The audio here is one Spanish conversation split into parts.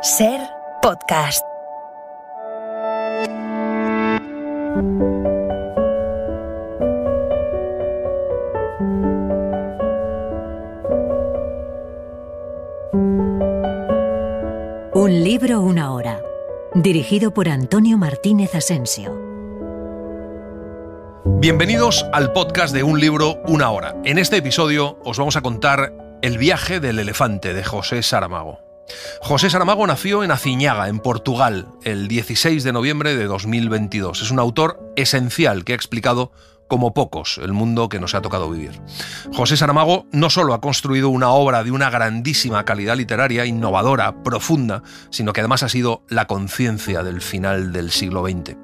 Ser podcast. Un libro, una hora. Dirigido por Antonio Martínez Asensio. Bienvenidos al podcast de Un libro, una hora. En este episodio os vamos a contar El viaje del elefante de José Saramago. José Saramago nació en Aciñaga, en Portugal, el 16 de noviembre de 2022. Es un autor esencial que ha explicado como pocos el mundo que nos ha tocado vivir. José Saramago no solo ha construido una obra de una grandísima calidad literaria, innovadora, profunda, sino que además ha sido la conciencia del final del siglo XX.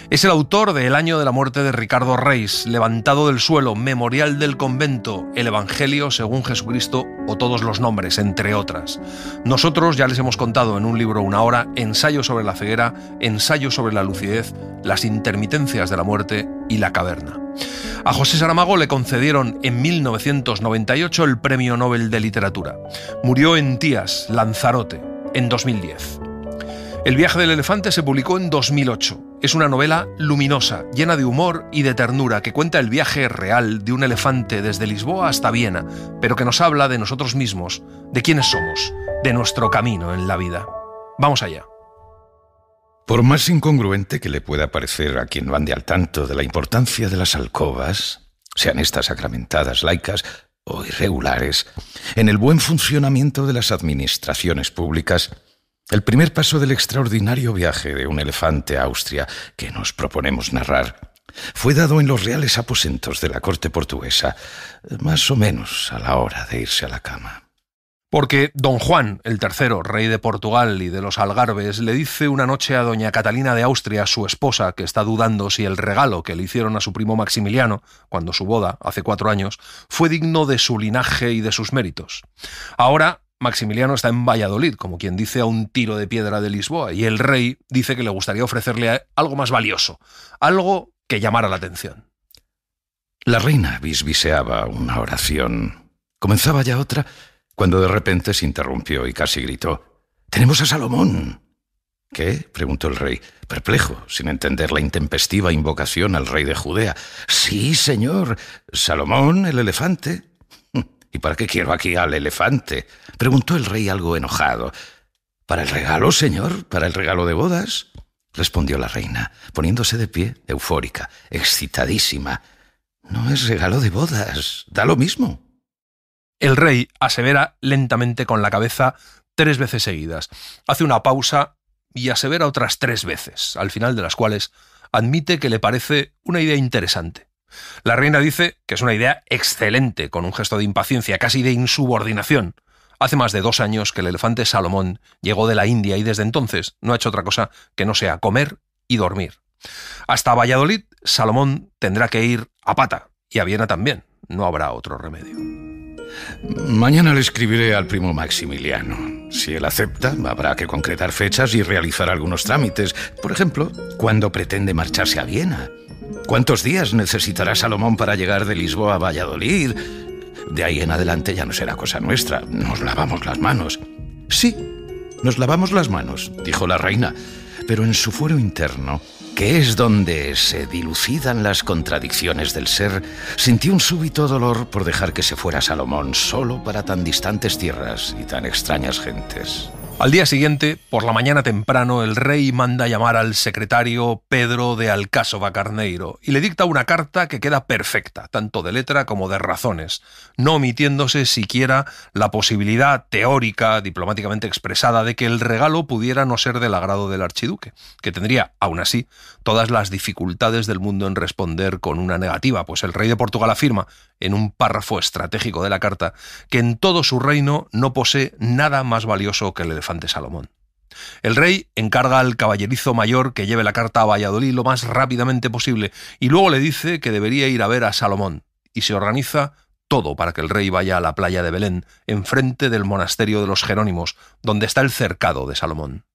Es el autor de El año de la muerte de Ricardo Reis, Levantado del suelo, Memorial del convento, El Evangelio según Jesucristo o Todos los nombres, entre otras. Nosotros ya les hemos contado en Un libro, una hora, Ensayo sobre la ceguera, Ensayo sobre la lucidez, Las intermitencias de la muerte y La caverna. A José Saramago le concedieron en 1998 el Premio Nobel de Literatura. Murió en Tías, Lanzarote, en 2010. El viaje del elefante se publicó en 2008. Es una novela luminosa, llena de humor y de ternura, que cuenta el viaje real de un elefante desde Lisboa hasta Viena, pero que nos habla de nosotros mismos, de quiénes somos, de nuestro camino en la vida. Vamos allá. Por más incongruente que le pueda parecer a quien no ande al tanto de la importancia de las alcobas, sean estas sacramentadas, laicas o irregulares, en el buen funcionamiento de las administraciones públicas, el primer paso del extraordinario viaje de un elefante a Austria que nos proponemos narrar fue dado en los reales aposentos de la corte portuguesa, más o menos a la hora de irse a la cama. Porque don Juan, el tercero, rey de Portugal y de los Algarbes, le dice una noche a doña Catalina de Austria, su esposa, que está dudando si el regalo que le hicieron a su primo Maximiliano, cuando su boda, hace 4 años, fue digno de su linaje y de sus méritos. Ahora Maximiliano está en Valladolid, como quien dice a un tiro de piedra de Lisboa, y el rey dice que le gustaría ofrecerle algo más valioso, algo que llamara la atención. La reina bisbiseaba una oración. Comenzaba ya otra, cuando de repente se interrumpió y casi gritó: «¡Tenemos a Salomón!». «¿Qué?», preguntó el rey, perplejo, sin entender la intempestiva invocación al rey de Judea. «Sí, señor, Salomón, el elefante». «¿Y para qué quiero aquí al elefante?», preguntó el rey algo enojado. «¿Para el regalo, señor? ¿Para el regalo de bodas?», respondió la reina, poniéndose de pie, eufórica, excitadísima. «No es regalo de bodas, da lo mismo». El rey asevera lentamente con la cabeza 3 veces seguidas. Hace una pausa y asevera otras 3 veces, al final de las cuales admite que le parece una idea interesante. La reina dice que es una idea excelente, con un gesto de impaciencia, casi de insubordinación. Hace más de 2 años que el elefante Salomón llegó de la India y desde entonces no ha hecho otra cosa que no sea comer y dormir. Hasta Valladolid, Salomón tendrá que ir a pata, y a Viena también. No habrá otro remedio. Mañana le escribiré al primo Maximiliano. Si él acepta, habrá que concretar fechas y realizar algunos trámites. Por ejemplo, ¿cuándo pretende marcharse a Viena? ¿Cuántos días necesitará Salomón para llegar de Lisboa a Valladolid? De ahí en adelante ya no será cosa nuestra. Nos lavamos las manos. Sí, nos lavamos las manos, dijo la reina, pero en su fuero interno, que es donde se dilucidan las contradicciones del ser, sintió un súbito dolor por dejar que se fuera Salomón solo para tan distantes tierras y tan extrañas gentes. Al día siguiente, por la mañana temprano, el rey manda llamar al secretario Pedro de Alcásova Carneiro y le dicta una carta que queda perfecta, tanto de letra como de razones, no omitiéndose siquiera la posibilidad teórica, diplomáticamente expresada, de que el regalo pudiera no ser del agrado del archiduque, que tendría, aún así, todas las dificultades del mundo en responder con una negativa, pues el rey de Portugal afirma, en un párrafo estratégico de la carta, que en todo su reino no posee nada más valioso que el elefante Salomón. El rey encarga al caballerizo mayor que lleve la carta a Valladolid lo más rápidamente posible y luego le dice que debería ir a ver a Salomón, y se organiza todo para que el rey vaya a la playa de Belén, enfrente del monasterio de los Jerónimos, donde está el cercado de Salomón.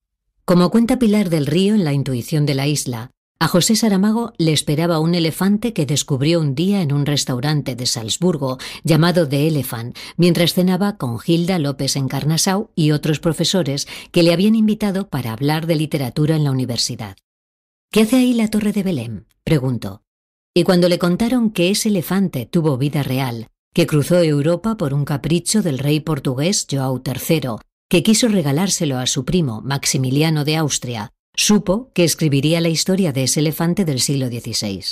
Como cuenta Pilar del Río en La intuición de la isla, A José Saramago le esperaba un elefante que descubrió un día en un restaurante de Salzburgo llamado The Elephant, mientras cenaba con Hilda López Encarnasau y otros profesores que le habían invitado para hablar de literatura en la universidad. «¿Qué hace ahí la Torre de Belém?», preguntó. Y cuando le contaron que ese elefante tuvo vida real, que cruzó Europa por un capricho del rey portugués João III, que quiso regalárselo a su primo Maximiliano de Austria, supo que escribiría la historia de ese elefante del siglo XVI.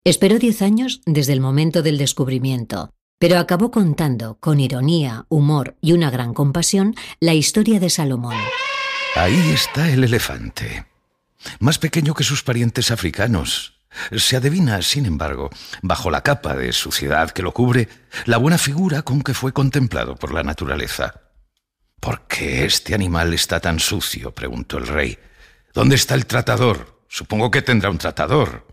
Esperó 10 años desde el momento del descubrimiento, pero acabó contando, con ironía, humor y una gran compasión, la historia de Salomón. Ahí está el elefante, más pequeño que sus parientes africanos. Se adivina, sin embargo, bajo la capa de suciedad que lo cubre, la buena figura con que fue contemplado por la naturaleza. ¿Por qué este animal está tan sucio?, preguntó el rey. ¿Dónde está el tratador? Supongo que tendrá un tratador.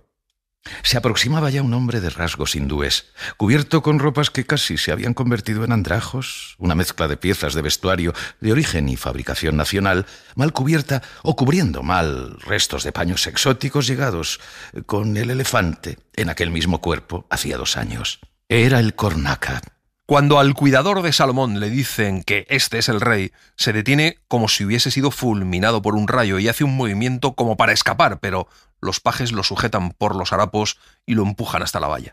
Se aproximaba ya un hombre de rasgos hindúes, cubierto con ropas que casi se habían convertido en andrajos, una mezcla de piezas de vestuario de origen y fabricación nacional, mal cubierta o cubriendo mal restos de paños exóticos llegados con el elefante en aquel mismo cuerpo hacía 2 años. Era el Cornaca. Cuando al cuidador de Salomón le dicen que este es el rey, se detiene como si hubiese sido fulminado por un rayo y hace un movimiento como para escapar, pero los pajes lo sujetan por los harapos y lo empujan hasta la valla.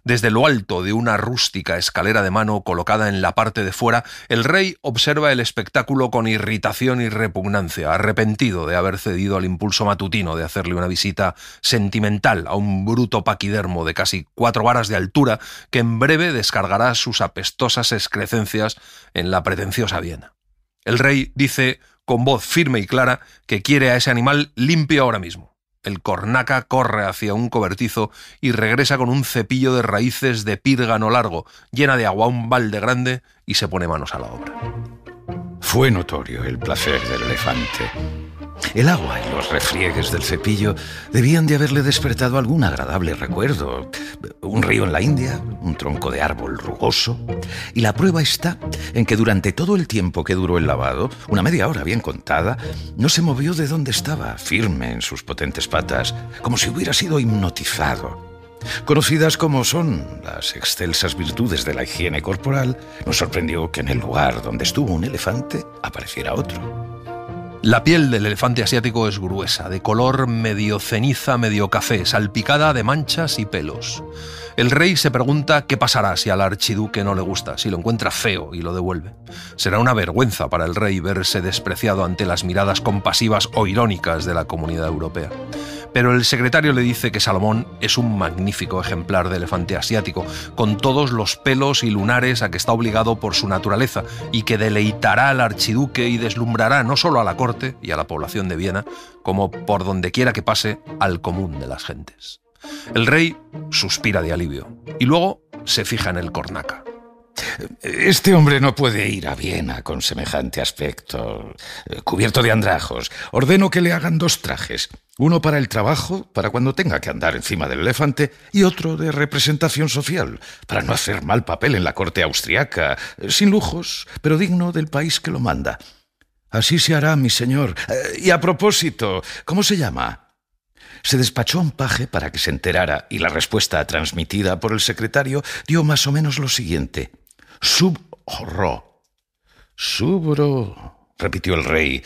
Desde lo alto de una rústica escalera de mano colocada en la parte de fuera, el rey observa el espectáculo con irritación y repugnancia, arrepentido de haber cedido al impulso matutino de hacerle una visita sentimental a un bruto paquidermo de casi 4 varas de altura que en breve descargará sus apestosas excrecencias en la pretenciosa Viena. El rey dice con voz firme y clara que quiere a ese animal limpio ahora mismo. El Cornaca corre hacia un cobertizo y regresa con un cepillo de raíces de pírgano largo, llena de agua, un balde grande, y se pone manos a la obra. Fue notorio el placer del elefante. El agua y los refriegues del cepillo debían de haberle despertado algún agradable recuerdo. Un río en la India, un tronco de árbol rugoso. Y la prueba está en que durante todo el tiempo que duró el lavado, una media hora bien contada, no se movió de donde estaba, firme en sus potentes patas, como si hubiera sido hipnotizado. Conocidas como son las excelsas virtudes de la higiene corporal, nos sorprendió que en el lugar donde estuvo un elefante apareciera otro. La piel del elefante asiático es gruesa, de color medio ceniza, medio café, salpicada de manchas y pelos. El rey se pregunta qué pasará si al archiduque no le gusta, si lo encuentra feo y lo devuelve. Será una vergüenza para el rey verse despreciado ante las miradas compasivas o irónicas de la comunidad europea. Pero el secretario le dice que Salomón es un magnífico ejemplar de elefante asiático, con todos los pelos y lunares a que está obligado por su naturaleza, y que deleitará al archiduque y deslumbrará no solo a la corte y a la población de Viena, como por donde quiera que pase al común de las gentes. El rey suspira de alivio y luego se fija en el Cornaca. Este hombre no puede ir a Viena con semejante aspecto, cubierto de andrajos. Ordeno que le hagan 2 trajes. Uno para el trabajo, para cuando tenga que andar encima del elefante, y otro de representación social, para no hacer mal papel en la corte austriaca, sin lujos, pero digno del país que lo manda. Así se hará, mi señor. Y a propósito, ¿cómo se llama? Se despachó a un paje para que se enterara, y la respuesta transmitida por el secretario dio más o menos lo siguiente. Subro. Subro, repitió el rey.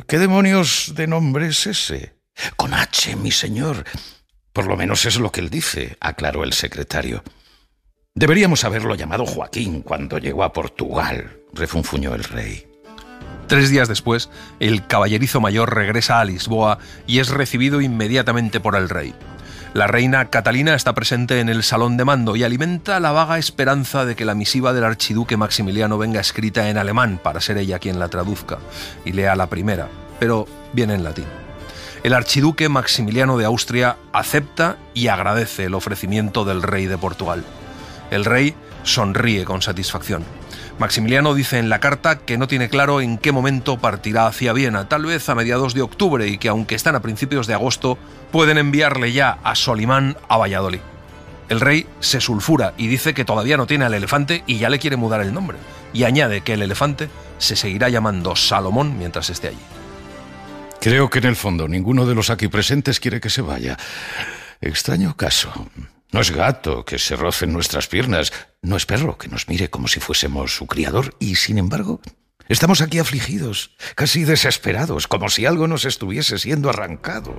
¿Qué demonios de nombre es ese? Con H, mi señor. Por lo menos es lo que él dice, aclaró el secretario. Deberíamos haberlo llamado Joaquín cuando llegó a Portugal, refunfuñó el rey. 3 días después, el caballerizo mayor regresa a Lisboa y es recibido inmediatamente por el rey. La reina Catalina está presente en el salón de mando y alimenta la vaga esperanza de que la misiva del archiduque Maximiliano venga escrita en alemán para ser ella quien la traduzca y lea la primera, pero viene en latín. El archiduque Maximiliano de Austria acepta y agradece el ofrecimiento del rey de Portugal. El rey sonríe con satisfacción. Maximiliano dice en la carta que no tiene claro en qué momento partirá hacia Viena, tal vez a mediados de octubre, y que aunque están a principios de agosto, pueden enviarle ya a Solimán a Valladolid. El rey se sulfura y dice que todavía no tiene al elefante y ya le quiere mudar el nombre, y añade que el elefante se seguirá llamando Salomón mientras esté allí. Creo que en el fondo ninguno de los aquí presentes quiere que se vaya. Extraño caso. No es gato que se roce en nuestras piernas, no es perro que nos mire como si fuésemos su criador, y sin embargo estamos aquí afligidos, casi desesperados, como si algo nos estuviese siendo arrancado.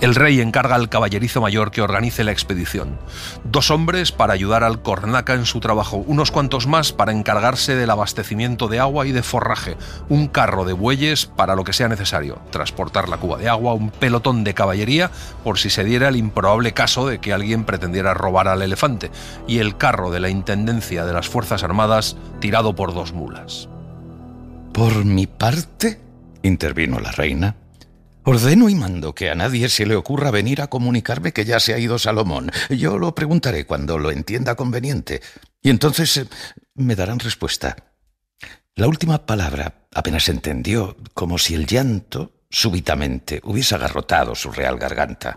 El rey encarga al caballerizo mayor que organice la expedición. 2 hombres para ayudar al Cornaca en su trabajo, unos cuantos más para encargarse del abastecimiento de agua y de forraje, un carro de bueyes para lo que sea necesario, transportar la cuba de agua, un pelotón de caballería por si se diera el improbable caso de que alguien pretendiera robar al elefante, y el carro de la Intendencia de las Fuerzas Armadas tirado por 2 mulas. Por mi parte, intervino la reina, ordeno y mando que a nadie se le ocurra venir a comunicarme que ya se ha ido Salomón. Yo lo preguntaré cuando lo entienda conveniente, y entonces me darán respuesta. La última palabra apenas entendió, como si el llanto súbitamente hubiese agarrotado su real garganta.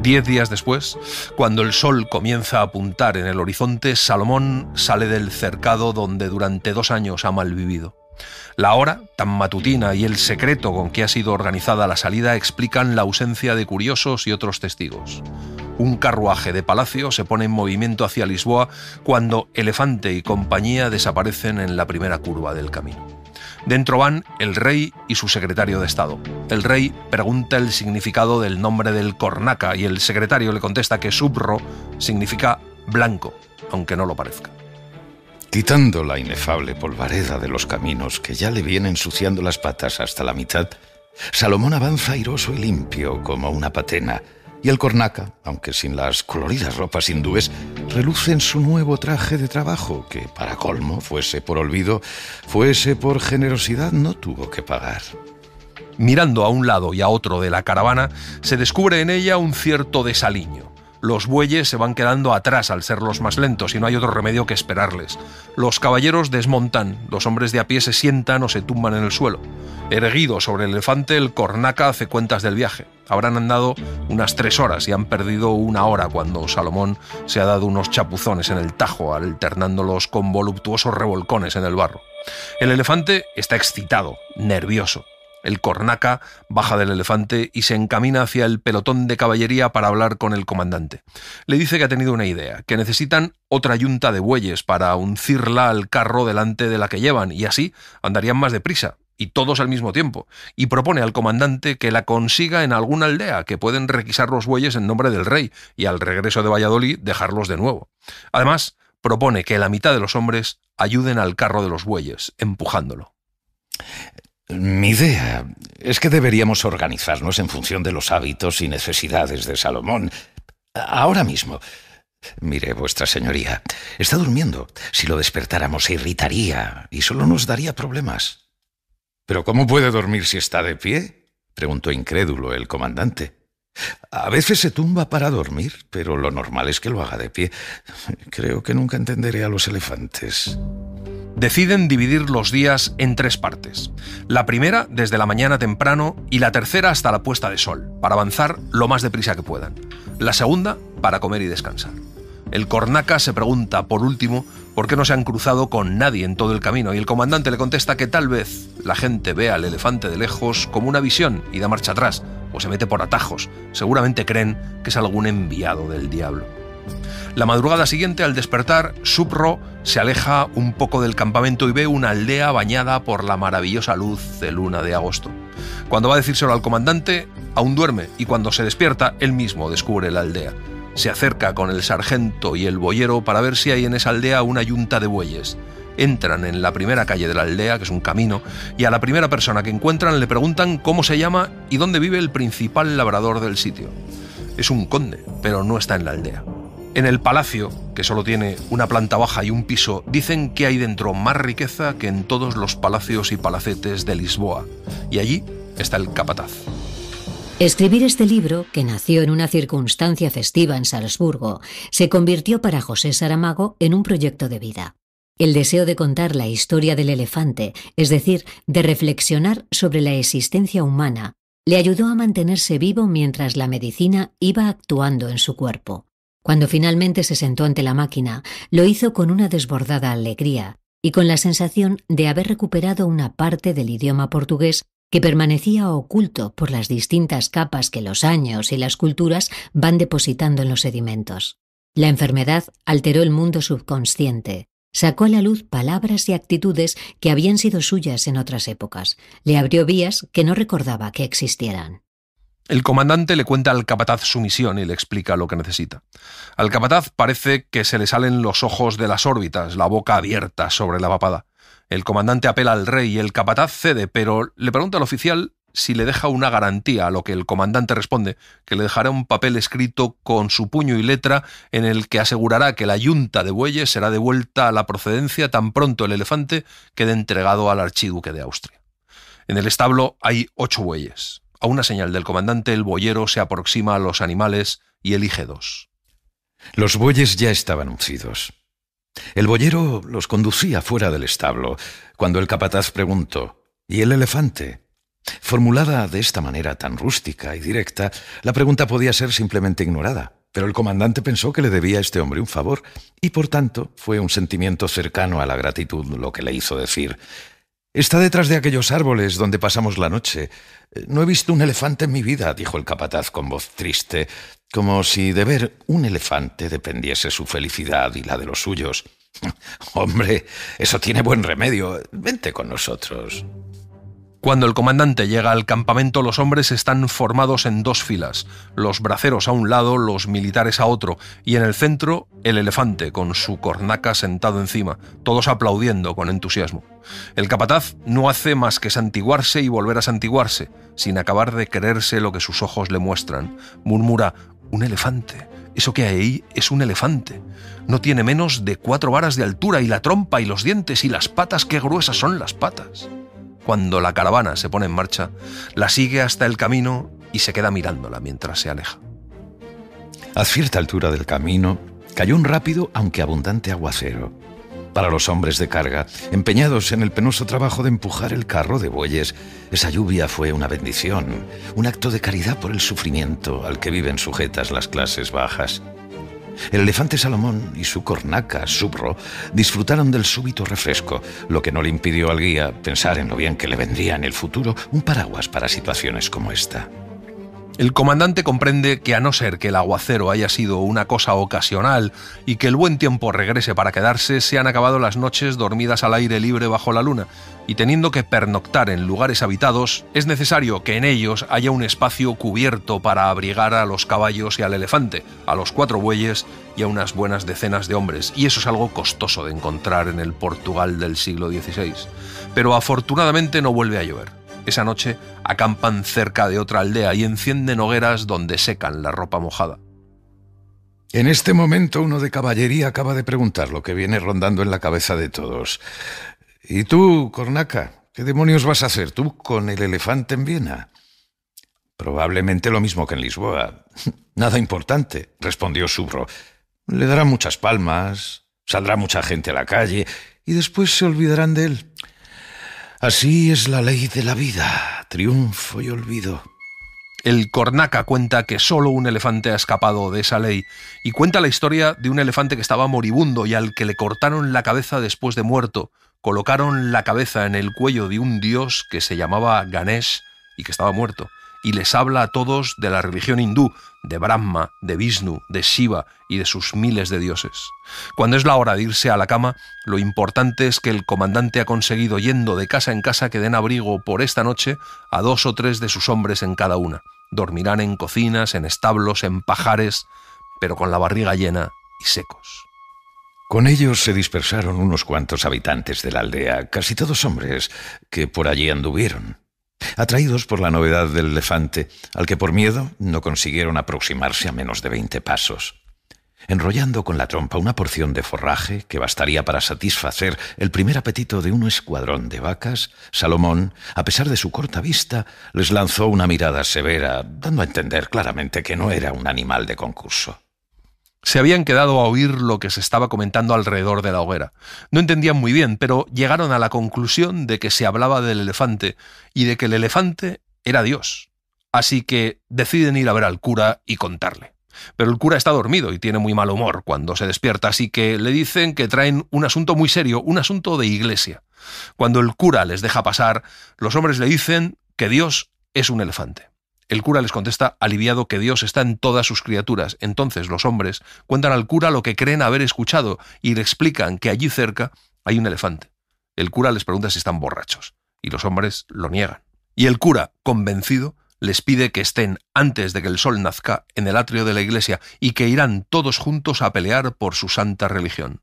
10 días después, cuando el sol comienza a apuntar en el horizonte, Salomón sale del cercado donde durante 2 años ha malvivido. La hora, tan matutina, y el secreto con que ha sido organizada la salida explican la ausencia de curiosos y otros testigos. Un carruaje de palacio se pone en movimiento hacia Lisboa cuando Elefante y compañía desaparecen en la primera curva del camino. Dentro van el rey y su secretario de Estado. El rey pregunta el significado del nombre del Cornaca y el secretario le contesta que Subro significa blanco, aunque no lo parezca. Quitando la inefable polvareda de los caminos que ya le viene ensuciando las patas hasta la mitad, Salomón avanza airoso y limpio como una patena, y el Cornaca, aunque sin las coloridas ropas hindúes, reluce en su nuevo traje de trabajo que, para colmo, fuese por olvido, fuese por generosidad, no tuvo que pagar. Mirando a un lado y a otro de la caravana, se descubre en ella un cierto desaliño. Los bueyes se van quedando atrás al ser los más lentos y no hay otro remedio que esperarles. Los caballeros desmontan, los hombres de a pie se sientan o se tumban en el suelo. Erguido sobre el elefante, el Cornaca hace cuentas del viaje. Habrán andado unas 3 horas y han perdido 1 hora cuando Salomón se ha dado unos chapuzones en el Tajo, alternándolos con voluptuosos revolcones en el barro. El elefante está excitado, nervioso. El Cornaca baja del elefante y se encamina hacia el pelotón de caballería para hablar con el comandante. Le dice que ha tenido una idea, que necesitan otra yunta de bueyes para uncirla al carro delante de la que llevan, y así andarían más deprisa, y todos al mismo tiempo, y propone al comandante que la consiga en alguna aldea, que pueden requisar los bueyes en nombre del rey, y al regreso de Valladolid dejarlos de nuevo. Además, propone que la mitad de los hombres ayuden al carro de los bueyes, empujándolo. Mi idea es que deberíamos organizarnos en función de los hábitos y necesidades de Salomón. Ahora mismo. Mire, vuestra señoría, está durmiendo. Si lo despertáramos se irritaría y solo nos daría problemas. ¿Pero cómo puede dormir si está de pie?, preguntó incrédulo el comandante. A veces se tumba para dormir, pero lo normal es que lo haga de pie. Creo que nunca entenderé a los elefantes. Deciden dividir los días en 3 partes. La primera desde la mañana temprano y la tercera hasta la puesta de sol, para avanzar lo más deprisa que puedan. La segunda para comer y descansar. El Cornaca se pregunta, por último, por qué no se han cruzado con nadie en todo el camino, y el comandante le contesta que tal vez la gente vea al elefante de lejos como una visión y da marcha atrás, o se mete por atajos. Seguramente creen que es algún enviado del diablo. La madrugada siguiente, al despertar, Subro se aleja un poco del campamento y ve una aldea bañada por la maravillosa luz de luna de agosto. Cuando va a decírselo al comandante, aún duerme, y cuando se despierta, él mismo descubre la aldea. Se acerca con el sargento y el boyero para ver si hay en esa aldea una yunta de bueyes. Entran en la primera calle de la aldea, que es un camino, y a la primera persona que encuentran le preguntan cómo se llama y dónde vive el principal labrador del sitio. Es un conde, pero no está en la aldea. En el palacio, que solo tiene una planta baja y un piso, dicen que hay dentro más riqueza que en todos los palacios y palacetes de Lisboa, y allí está el capataz. Escribir este libro, que nació en una circunstancia festiva en Salzburgo, se convirtió para José Saramago en un proyecto de vida. El deseo de contar la historia del elefante, es decir, de reflexionar sobre la existencia humana, le ayudó a mantenerse vivo mientras la medicina iba actuando en su cuerpo. Cuando finalmente se sentó ante la máquina, lo hizo con una desbordada alegría y con la sensación de haber recuperado una parte del idioma portugués que permanecía oculto por las distintas capas que los años y las culturas van depositando en los sedimentos. La enfermedad alteró el mundo subconsciente, sacó a la luz palabras y actitudes que habían sido suyas en otras épocas, le abrió vías que no recordaba que existieran. El comandante le cuenta al capataz su misión y le explica lo que necesita. Al capataz parece que se le salen los ojos de las órbitas, la boca abierta sobre la papada. El comandante apela al rey y el capataz cede, pero le pregunta al oficial si le deja una garantía, a lo que el comandante responde que le dejará un papel escrito con su puño y letra en el que asegurará que la yunta de bueyes será devuelta a la procedencia tan pronto el elefante quede entregado al archiduque de Austria. En el establo hay 8 bueyes. A una señal del comandante, el boyero se aproxima a los animales y elige 2. Los bueyes ya estaban uncidos. El boyero los conducía fuera del establo, cuando el capataz preguntó: ¿y el elefante? Formulada de esta manera tan rústica y directa, la pregunta podía ser simplemente ignorada, pero el comandante pensó que le debía a este hombre un favor, y por tanto fue un sentimiento cercano a la gratitud lo que le hizo decir: «Está detrás de aquellos árboles donde pasamos la noche. No he visto un elefante en mi vida», dijo el capataz con voz triste, como si de ver un elefante dependiese su felicidad y la de los suyos. «Hombre, eso tiene buen remedio. Vente con nosotros». Cuando el comandante llega al campamento, los hombres están formados en 2 filas, los braceros a un lado, los militares a otro, y en el centro el elefante con su cornaca sentado encima, todos aplaudiendo con entusiasmo. El capataz no hace más que santiguarse y volver a santiguarse, sin acabar de creerse lo que sus ojos le muestran. Murmura: «Un elefante. Eso que hay ahí es un elefante. No tiene menos de 4 varas de altura, y la trompa y los dientes y las patas, qué gruesas son las patas». Cuando la caravana se pone en marcha, la sigue hasta el camino y se queda mirándola mientras se aleja. A cierta altura del camino cayó un rápido aunque abundante aguacero. Para los hombres de carga, empeñados en el penoso trabajo de empujar el carro de bueyes, esa lluvia fue una bendición, un acto de caridad por el sufrimiento al que viven sujetas las clases bajas. El elefante Salomón y su cornaca, Subro, disfrutaron del súbito refresco, lo que no le impidió al guía pensar en lo bien que le vendría en el futuro un paraguas para situaciones como esta. El comandante comprende que, a no ser que el aguacero haya sido una cosa ocasional y que el buen tiempo regrese para quedarse, se han acabado las noches dormidas al aire libre bajo la luna, y teniendo que pernoctar en lugares habitados, es necesario que en ellos haya un espacio cubierto para abrigar a los caballos y al elefante, a los 4 bueyes y a unas buenas decenas de hombres, y eso es algo costoso de encontrar en el Portugal del siglo XVI. Pero afortunadamente no vuelve a llover. Esa noche acampan cerca de otra aldea y encienden hogueras donde secan la ropa mojada. En este momento uno de caballería acaba de preguntar lo que viene rondando en la cabeza de todos. «¿Y tú, cornaca? ¿Qué demonios vas a hacer tú con el elefante en Viena?» «Probablemente lo mismo que en Lisboa. Nada importante», respondió Subro. «Le darán muchas palmas, saldrá mucha gente a la calle y después se olvidarán de él. Así es la ley de la vida, triunfo y olvido». El cornaca cuenta que solo un elefante ha escapado de esa ley, y cuenta la historia de un elefante que estaba moribundo y al que le cortaron la cabeza después de muerto, colocaron la cabeza en el cuello de un dios que se llamaba Ganesh y que estaba muerto, y les habla a todos de la religión hindú, de Brahma, de Vishnu, de Shiva y de sus miles de dioses. Cuando es la hora de irse a la cama, lo importante es que el comandante ha conseguido, yendo de casa en casa, que den abrigo por esta noche a 2 o 3 de sus hombres en cada una. Dormirán en cocinas, en establos, en pajares, pero con la barriga llena y secos. Con ellos se dispersaron unos cuantos habitantes de la aldea, casi todos hombres, que por allí anduvieron, atraídos por la novedad del elefante, al que por miedo no consiguieron aproximarse a menos de 20 pasos. Enrollando con la trompa una porción de forraje que bastaría para satisfacer el primer apetito de un escuadrón de vacas, Salomón, a pesar de su corta vista, les lanzó una mirada severa, dando a entender claramente que no era un animal de concurso. Se habían quedado a oír lo que se estaba comentando alrededor de la hoguera. No entendían muy bien, pero llegaron a la conclusión de que se hablaba del elefante y de que el elefante era Dios. Así que deciden ir a ver al cura y contarle. Pero el cura está dormido y tiene muy mal humor cuando se despierta, así que le dicen que traen un asunto muy serio, un asunto de iglesia. Cuando el cura les deja pasar, los hombres le dicen que Dios es un elefante. El cura les contesta aliviado que Dios está en todas sus criaturas. Entonces los hombres cuentan al cura lo que creen haber escuchado y le explican que allí cerca hay un elefante. El cura les pregunta si están borrachos y los hombres lo niegan. Y el cura, convencido, les pide que estén antes de que el sol nazca en el atrio de la iglesia y que irán todos juntos a pelear por su santa religión.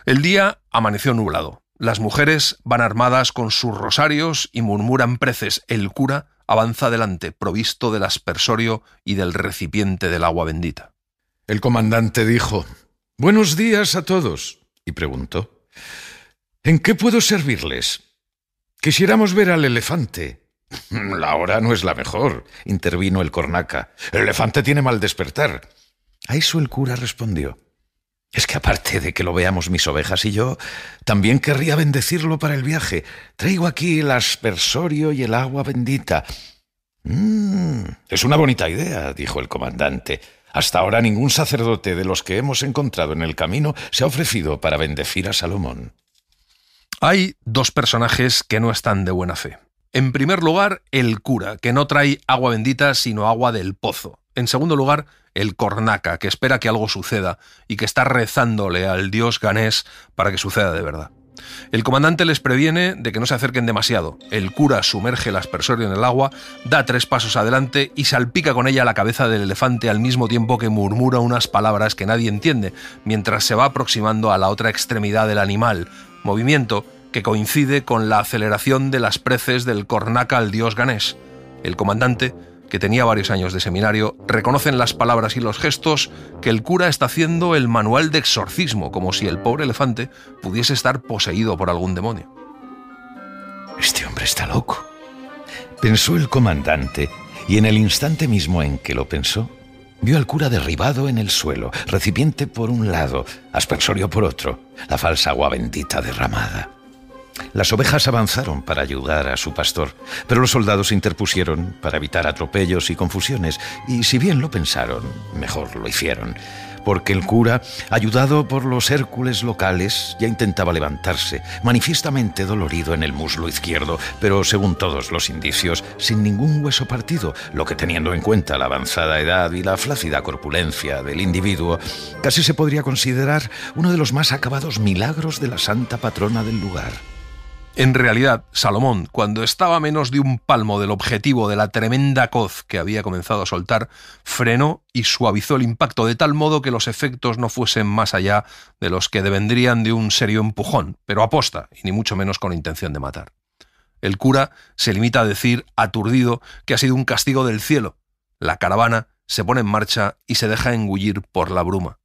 El día amaneció nublado. Las mujeres van armadas con sus rosarios y murmuran preces. El cura avanza adelante, provisto del aspersorio y del recipiente del agua bendita. El comandante dijo: «Buenos días a todos», y preguntó: «¿En qué puedo servirles? Quisiéramos ver al elefante». «La hora no es la mejor», intervino el cornaca. «El elefante tiene mal despertar». A eso el cura respondió: «Es que aparte de que lo veamos mis ovejas y yo, también querría bendecirlo para el viaje. Traigo aquí el aspersorio y el agua bendita». Es una bonita idea», dijo el comandante. «Hasta ahora ningún sacerdote de los que hemos encontrado en el camino se ha ofrecido para bendecir a Salomón». Hay dos personajes que no están de buena fe. En primer lugar, el cura, que no trae agua bendita sino agua del pozo. En segundo lugar, el cornaca, que espera que algo suceda y que está rezándole al dios Ganés para que suceda de verdad. El comandante les previene de que no se acerquen demasiado. El cura sumerge el aspersorio en el agua, da 3 pasos adelante y salpica con ella la cabeza del elefante al mismo tiempo que murmura unas palabras que nadie entiende, mientras se va aproximando a la otra extremidad del animal, movimiento que coincide con la aceleración de las preces del cornaca al dios Ganés. El comandante, que tenía varios años de seminario, reconoce en las palabras y los gestos que el cura está haciendo el manual de exorcismo, como si el pobre elefante pudiese estar poseído por algún demonio. «Este hombre está loco», pensó el comandante, y en el instante mismo en que lo pensó, vio al cura derribado en el suelo, recipiente por un lado, aspersorio por otro, la falsa agua bendita derramada. Las ovejas avanzaron para ayudar a su pastor, pero los soldados se interpusieron para evitar atropellos y confusiones, y si bien lo pensaron, mejor lo hicieron, porque el cura, ayudado por los Hércules locales, ya intentaba levantarse, manifiestamente dolorido en el muslo izquierdo, pero según todos los indicios, sin ningún hueso partido, lo que, teniendo en cuenta la avanzada edad y la flácida corpulencia del individuo, casi se podría considerar uno de los más acabados milagros de la santa patrona del lugar. En realidad, Salomón, cuando estaba a menos de un palmo del objetivo de la tremenda coz que había comenzado a soltar, frenó y suavizó el impacto de tal modo que los efectos no fuesen más allá de los que devendrían de un serio empujón, pero aposta, y ni mucho menos con intención de matar. El cura se limita a decir, aturdido, que ha sido un castigo del cielo. La caravana se pone en marcha y se deja engullir por la bruma.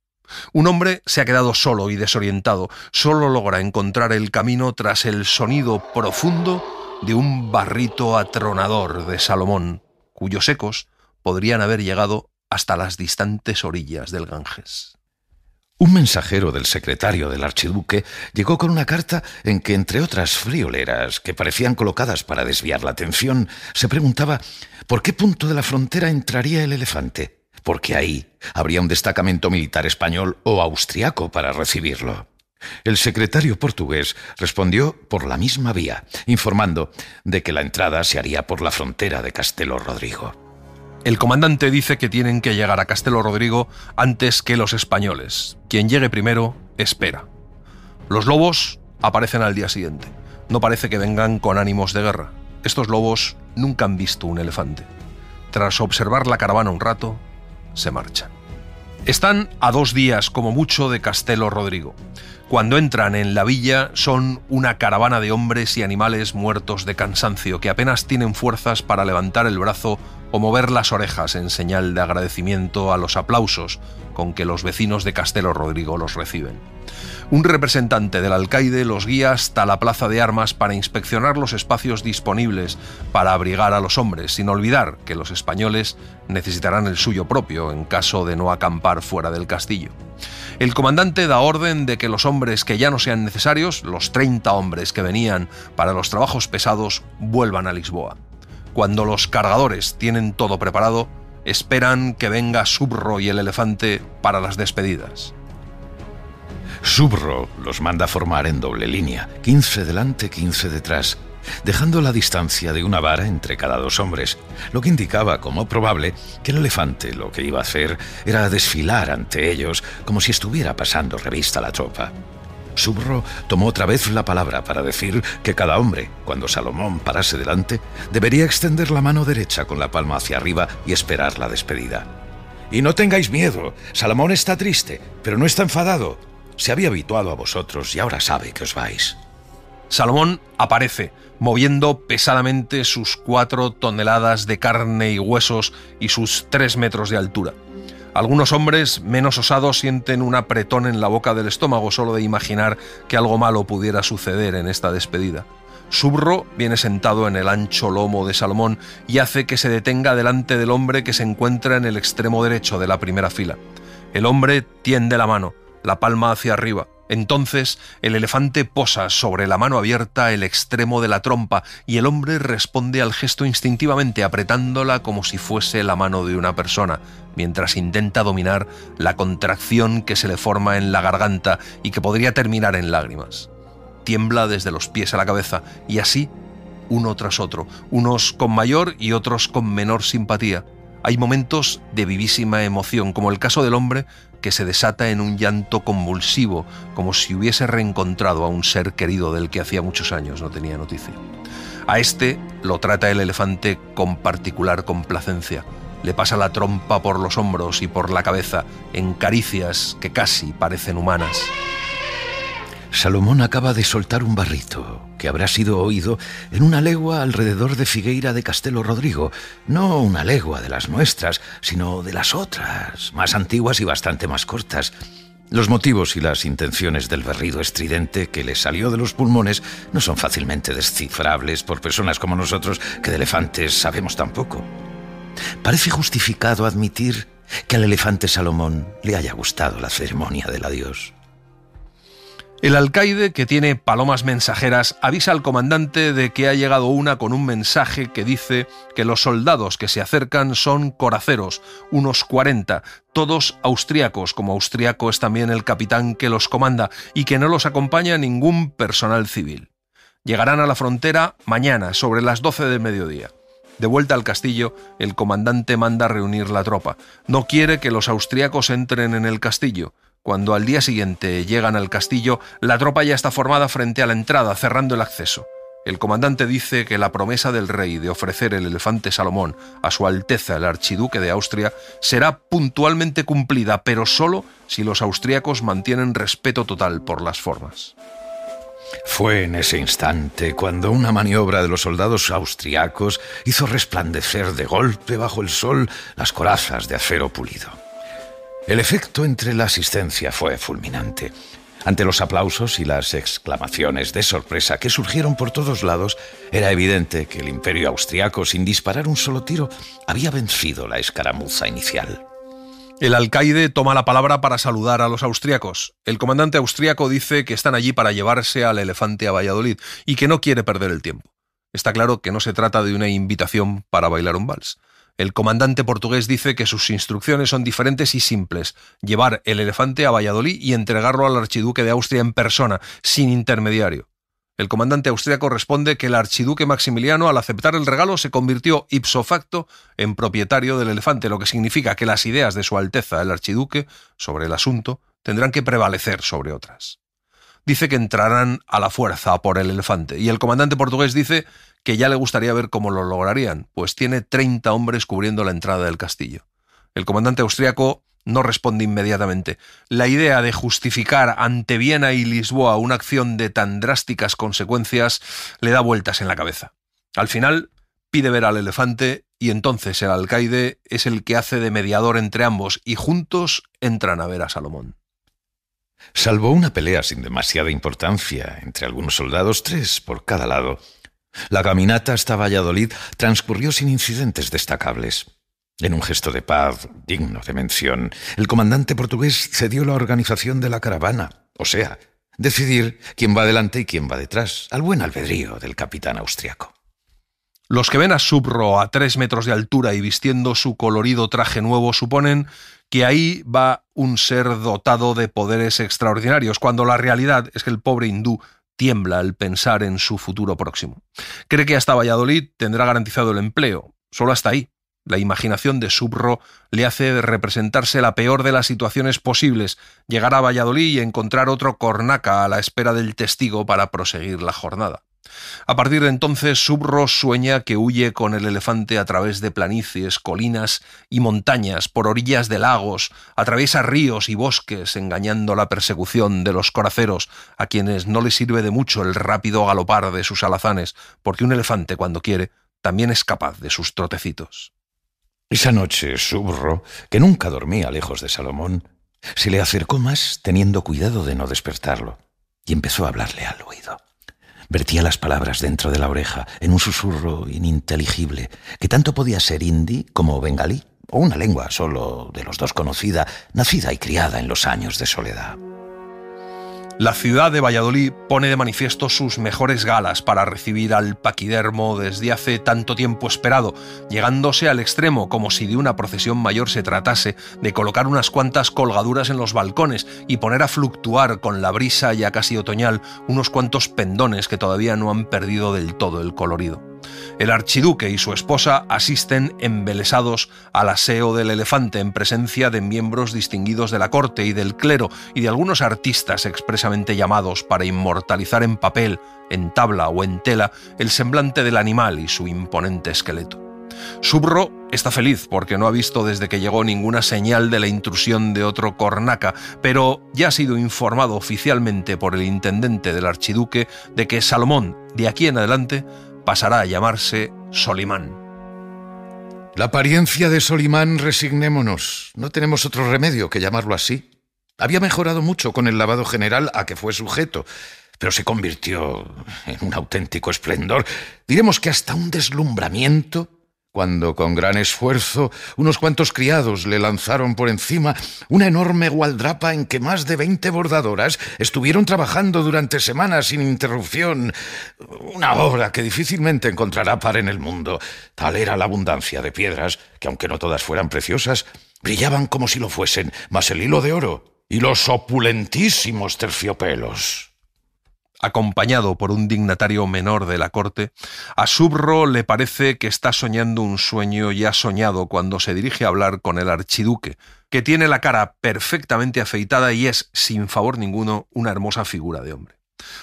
Un hombre se ha quedado solo y desorientado. Solo logra encontrar el camino tras el sonido profundo de un barrito atronador de Salomón, cuyos ecos podrían haber llegado hasta las distantes orillas del Ganges. Un mensajero del secretario del archiduque llegó con una carta en que, entre otras frioleras que parecían colocadas para desviar la atención, se preguntaba por qué punto de la frontera entraría el elefante, porque ahí habría un destacamento militar español o austriaco para recibirlo. El secretario portugués respondió por la misma vía, informando de que la entrada se haría por la frontera de Castelo Rodrigo. El comandante dice que tienen que llegar a Castelo Rodrigo antes que los españoles. Quien llegue primero, espera. Los lobos aparecen al día siguiente. No parece que vengan con ánimos de guerra. Estos lobos nunca han visto un elefante. Tras observar la caravana un rato, se marchan. Están a 2 días como mucho de Castelo Rodrigo. Cuando entran en la villa son una caravana de hombres y animales muertos de cansancio que apenas tienen fuerzas para levantar el brazo o mover las orejas en señal de agradecimiento a los aplausos con que los vecinos de Castelo Rodrigo los reciben. Un representante del alcaide los guía hasta la plaza de armas para inspeccionar los espacios disponibles para abrigar a los hombres, sin olvidar que los españoles necesitarán el suyo propio en caso de no acampar fuera del castillo. El comandante da orden de que los hombres que ya no sean necesarios, los 30 hombres que venían para los trabajos pesados, vuelvan a Lisboa. Cuando los cargadores tienen todo preparado, esperan que venga Subro y el elefante para las despedidas. Subro los manda a formar en doble línea, 15 delante, 15 detrás. dejando la distancia de una vara entre cada dos hombres, lo que indicaba como probable que el elefante lo que iba a hacer era desfilar ante ellos como si estuviera pasando revista a la tropa. Subro tomó otra vez la palabra para decir que cada hombre, cuando Salomón parase delante, debería extender la mano derecha con la palma hacia arriba y esperar la despedida. «Y no tengáis miedo, Salomón está triste, pero no está enfadado. Se había habituado a vosotros y ahora sabe que os vais». Salomón aparece, moviendo pesadamente sus 4 toneladas de carne y huesos y sus 3 metros de altura. Algunos hombres menos osados sienten un apretón en la boca del estómago solo de imaginar que algo malo pudiera suceder en esta despedida. Subro viene sentado en el ancho lomo de Salomón y hace que se detenga delante del hombre que se encuentra en el extremo derecho de la primera fila. El hombre tiende la mano, la palma hacia arriba. Entonces el elefante posa sobre la mano abierta el extremo de la trompa y el hombre responde al gesto instintivamente apretándola como si fuese la mano de una persona, mientras intenta dominar la contracción que se le forma en la garganta y que podría terminar en lágrimas. Tiembla desde los pies a la cabeza y así, uno tras otro, unos con mayor y otros con menor simpatía. Hay momentos de vivísima emoción, como el caso del hombre que se desata en un llanto convulsivo, como si hubiese reencontrado a un ser querido del que hacía muchos años no tenía noticia. A este lo trata el elefante con particular complacencia. Le pasa la trompa por los hombros y por la cabeza, en caricias que casi parecen humanas. Salomón acaba de soltar un barrito que habrá sido oído en una legua alrededor de Figueira de Castelo Rodrigo. No una legua de las nuestras, sino de las otras, más antiguas y bastante más cortas. Los motivos y las intenciones del berrido estridente que le salió de los pulmones no son fácilmente descifrables por personas como nosotros, que de elefantes sabemos tan poco. Parece justificado admitir que al elefante Salomón le haya gustado la ceremonia del adiós. El alcaide, que tiene palomas mensajeras, avisa al comandante de que ha llegado una con un mensaje que dice que los soldados que se acercan son coraceros, unos 40, todos austríacos, como austríaco es también el capitán que los comanda, y que no los acompaña ningún personal civil. Llegarán a la frontera mañana, sobre las 12 del mediodía. De vuelta al castillo, el comandante manda reunir la tropa. No quiere que los austríacos entren en el castillo. Cuando al día siguiente llegan al castillo, la tropa ya está formada frente a la entrada, cerrando el acceso. El comandante dice que la promesa del rey de ofrecer el elefante Salomón a su Alteza el Archiduque de Austria será puntualmente cumplida, pero solo si los austríacos mantienen respeto total por las formas. Fue en ese instante cuando una maniobra de los soldados austriacos hizo resplandecer de golpe bajo el sol las corazas de acero pulido. El efecto entre la asistencia fue fulminante. Ante los aplausos y las exclamaciones de sorpresa que surgieron por todos lados, era evidente que el imperio austriaco, sin disparar un solo tiro, había vencido la escaramuza inicial. El alcaide toma la palabra para saludar a los austriacos. El comandante austriaco dice que están allí para llevarse al elefante a Valladolid y que no quiere perder el tiempo. Está claro que no se trata de una invitación para bailar un vals. El comandante portugués dice que sus instrucciones son diferentes y simples: llevar el elefante a Valladolid y entregarlo al archiduque de Austria en persona, sin intermediario. El comandante austriaco responde que el archiduque Maximiliano, al aceptar el regalo, se convirtió ipso facto en propietario del elefante, lo que significa que las ideas de su Alteza el Archiduque sobre el asunto tendrán que prevalecer sobre otras. Dice que entrarán a la fuerza por el elefante, y el comandante portugués dice que ya le gustaría ver cómo lo lograrían, pues tiene 30 hombres cubriendo la entrada del castillo. El comandante austriaco no responde inmediatamente. La idea de justificar ante Viena y Lisboa una acción de tan drásticas consecuencias le da vueltas en la cabeza. Al final pide ver al elefante y entonces el alcaide es el que hace de mediador entre ambos y juntos entran a ver a Salomón. Salvo una pelea sin demasiada importancia entre algunos soldados, 3 por cada lado, la caminata hasta Valladolid transcurrió sin incidentes destacables. En un gesto de paz digno de mención, el comandante portugués cedió la organización de la caravana, o sea, decidir quién va adelante y quién va detrás, al buen albedrío del capitán austriaco. Los que ven a Subro a 3 metros de altura y vistiendo su colorido traje nuevo suponen que ahí va un ser dotado de poderes extraordinarios, cuando la realidad es que el pobre hindú tiembla al pensar en su futuro próximo. Cree que hasta Valladolid tendrá garantizado el empleo, solo hasta ahí. La imaginación de Subro le hace representarse la peor de las situaciones posibles, llegar a Valladolid y encontrar otro cornaca a la espera del testigo para proseguir la jornada. A partir de entonces, Subro sueña que huye con el elefante a través de planicies, colinas y montañas, por orillas de lagos, atraviesa ríos y bosques, engañando la persecución de los coraceros, a quienes no les sirve de mucho el rápido galopar de sus alazanes, porque un elefante, cuando quiere, también es capaz de sus trotecitos. Esa noche, Subro, que nunca dormía lejos de Salomón, se le acercó más teniendo cuidado de no despertarlo, y empezó a hablarle al oído. Vertía las palabras dentro de la oreja en un susurro ininteligible, que tanto podía ser hindi como bengalí, o una lengua solo de los dos conocida, nacida y criada en los años de soledad. La ciudad de Valladolid pone de manifiesto sus mejores galas para recibir al paquidermo desde hace tanto tiempo esperado, llegándose al extremo, como si de una procesión mayor se tratase, de colocar unas cuantas colgaduras en los balcones y poner a fluctuar con la brisa ya casi otoñal unos cuantos pendones que todavía no han perdido del todo el colorido. El archiduque y su esposa asisten embelesados al aseo del elefante en presencia de miembros distinguidos de la corte y del clero y de algunos artistas expresamente llamados para inmortalizar en papel, en tabla o en tela el semblante del animal y su imponente esqueleto. Subro está feliz porque no ha visto desde que llegó ninguna señal de la intrusión de otro cornaca, pero ya ha sido informado oficialmente por el intendente del archiduque de que Salomón, de aquí en adelante, pasará a llamarse Solimán. La apariencia de Solimán, resignémonos. No tenemos otro remedio que llamarlo así. Había mejorado mucho con el lavado general a que fue sujeto, pero se convirtió en un auténtico esplendor. Diremos que hasta un deslumbramiento, cuando con gran esfuerzo unos cuantos criados le lanzaron por encima una enorme gualdrapa en que más de 20 bordadoras estuvieron trabajando durante semanas sin interrupción. Una obra que difícilmente encontrará par en el mundo. Tal era la abundancia de piedras, que aunque no todas fueran preciosas, brillaban como si lo fuesen, más el hilo de oro y los opulentísimos terciopelos. Acompañado por un dignatario menor de la corte, a Subro le parece que está soñando un sueño ya soñado cuando se dirige a hablar con el archiduque, que tiene la cara perfectamente afeitada y es, sin favor ninguno, una hermosa figura de hombre.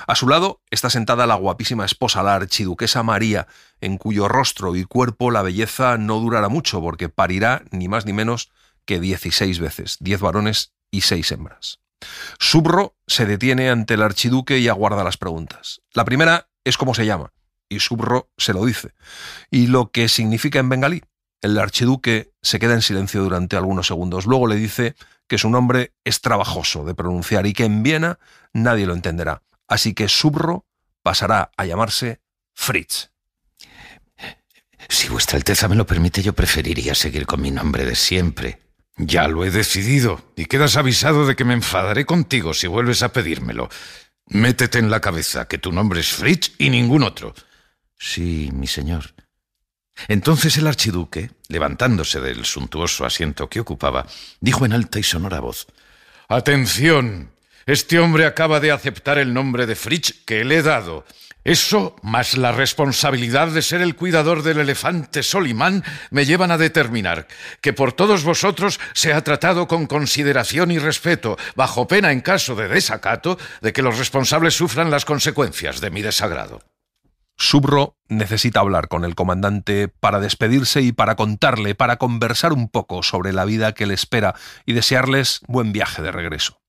A su lado está sentada la guapísima esposa, la archiduquesa María, en cuyo rostro y cuerpo la belleza no durará mucho porque parirá ni más ni menos que 16 veces, 10 varones y 6 hembras. Subro se detiene ante el archiduque y aguarda las preguntas. La primera es cómo se llama, y Subro se lo dice. Y lo que significa en bengalí. El archiduque se queda en silencio durante algunos segundos. Luego le dice que su nombre es trabajoso de pronunciar y que en Viena nadie lo entenderá. Así que Subro pasará a llamarse Fritz. Si vuestra Alteza me lo permite, yo preferiría seguir con mi nombre de siempre. Ya lo he decidido, y quedas avisado de que me enfadaré contigo si vuelves a pedírmelo. Métete en la cabeza que tu nombre es Fritz y ningún otro. Sí, mi señor. Entonces el archiduque, levantándose del suntuoso asiento que ocupaba, dijo en alta y sonora voz: «Atención, este hombre acaba de aceptar el nombre de Fritz que le he dado. Eso, más la responsabilidad de ser el cuidador del elefante Solimán, me llevan a determinar que por todos vosotros se ha tratado con consideración y respeto, bajo pena, en caso de desacato, de que los responsables sufran las consecuencias de mi desagrado». Subro necesita hablar con el comandante para despedirse y para contarle, para conversar un poco sobre la vida que le espera y desearles buen viaje de regreso.